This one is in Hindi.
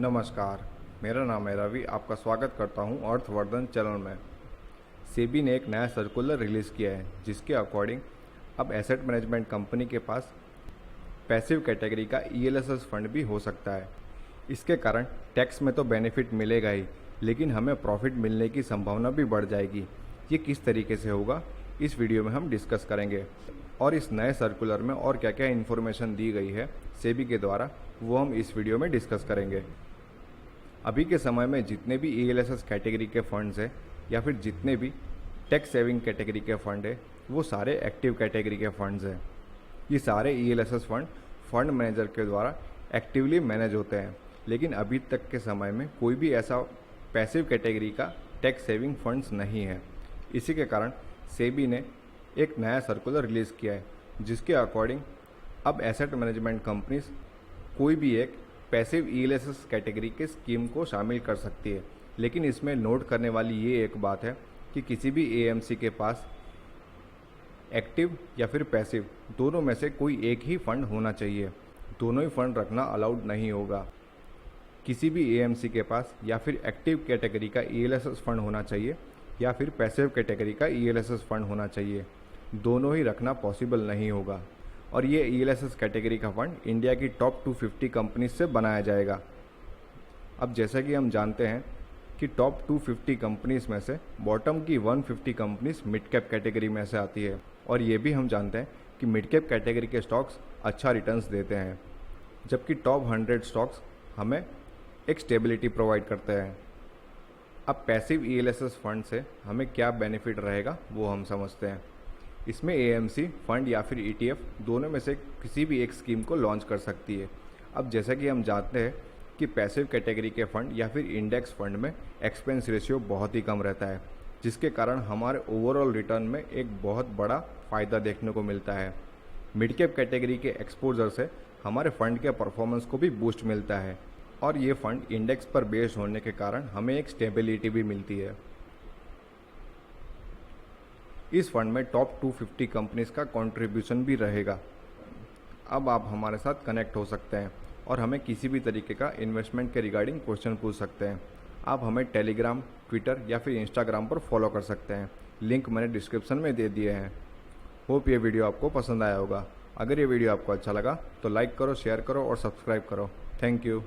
नमस्कार, मेरा नाम है रवि। आपका स्वागत करता हूं अर्थवर्धन चैनल में। सेबी ने एक नया सर्कुलर रिलीज़ किया है जिसके अकॉर्डिंग अब एसेट मैनेजमेंट कंपनी के पास पैसिव कैटेगरी का ईएलएसएस फंड भी हो सकता है। इसके कारण टैक्स में तो बेनिफिट मिलेगा ही, लेकिन हमें प्रॉफिट मिलने की संभावना भी बढ़ जाएगी। ये किस तरीके से होगा, इस वीडियो में हम डिस्कस करेंगे। और इस नए सर्कुलर में और क्या क्या इन्फॉर्मेशन दी गई है सेबी के द्वारा, वो हम इस वीडियो में डिस्कस करेंगे। अभी के समय में जितने भी ईएलएसएस कैटेगरी के फंड्स हैं या फिर जितने भी टैक्स सेविंग कैटेगरी के फंड है, वो सारे एक्टिव कैटेगरी के फंड्स हैं। ये सारे ईएलएसएस फंड फंड मैनेजर के द्वारा एक्टिवली मैनेज होते हैं, लेकिन अभी तक के समय में कोई भी ऐसा पैसिव कैटेगरी का टैक्स सेविंग फंड्स नहीं है। इसी के कारण सेबी ने एक नया सर्कुलर रिलीज़ किया है जिसके अकॉर्डिंग अब एसेट मैनेजमेंट कंपनीज कोई भी एक पैसिव ईएलएसएस कैटेगरी के स्कीम को शामिल कर सकती है। लेकिन इसमें नोट करने वाली ये एक बात है कि किसी भी एएमसी के पास एक्टिव या फिर पैसिव दोनों में से कोई एक ही फंड होना चाहिए। दोनों ही फंड रखना अलाउड नहीं होगा। किसी भी एएमसी के पास या फिर एक्टिव कैटेगरी का ईएलएसएस फंड होना चाहिए या फिर पैसिव कैटेगरी का ईएलएसएस फंड होना चाहिए। दोनों ही रखना पॉसिबल नहीं होगा। और ये ईएलएसएस कैटेगरी का फंड इंडिया की टॉप 250 कंपनीज से बनाया जाएगा। अब जैसा कि हम जानते हैं कि टॉप 250 कंपनीज में से बॉटम की 150 कंपनीज मिड कैप कैटेगरी में से आती है। और ये भी हम जानते हैं कि मिड कैप कैटेगरी के स्टॉक्स अच्छा रिटर्न्स देते हैं, जबकि टॉप 100 स्टॉक्स हमें एक स्टेबिलिटी प्रोवाइड करते हैं। अब पैसिव ईएलएसएस फंड से हमें क्या बेनिफिट रहेगा वो हम समझते हैं। इसमें एएमसी फंड या फिर ईटीएफ दोनों में से किसी भी एक स्कीम को लॉन्च कर सकती है। अब जैसा कि हम जानते हैं कि पैसिव कैटेगरी के फंड या फिर इंडेक्स फंड में एक्सपेंस रेशियो बहुत ही कम रहता है, जिसके कारण हमारे ओवरऑल रिटर्न में एक बहुत बड़ा फ़ायदा देखने को मिलता है। मिड कैप कैटेगरी के एक्सपोजर से हमारे फंड के परफॉर्मेंस को भी बूस्ट मिलता है और ये फंड इंडेक्स पर बेस्ड होने के कारण हमें एक स्टेबिलिटी भी मिलती है। इस फंड में टॉप 250 कंपनीज का कंट्रीब्यूशन भी रहेगा। अब आप हमारे साथ कनेक्ट हो सकते हैं और हमें किसी भी तरीके का इन्वेस्टमेंट के रिगार्डिंग क्वेश्चन पूछ सकते हैं। आप हमें टेलीग्राम, ट्विटर या फिर इंस्टाग्राम पर फॉलो कर सकते हैं। लिंक मैंने डिस्क्रिप्शन में दे दिए हैं। होप ये वीडियो आपको पसंद आया होगा। अगर ये वीडियो आपको अच्छा लगा तो लाइक करो, शेयर करो और सब्सक्राइब करो। Thank you.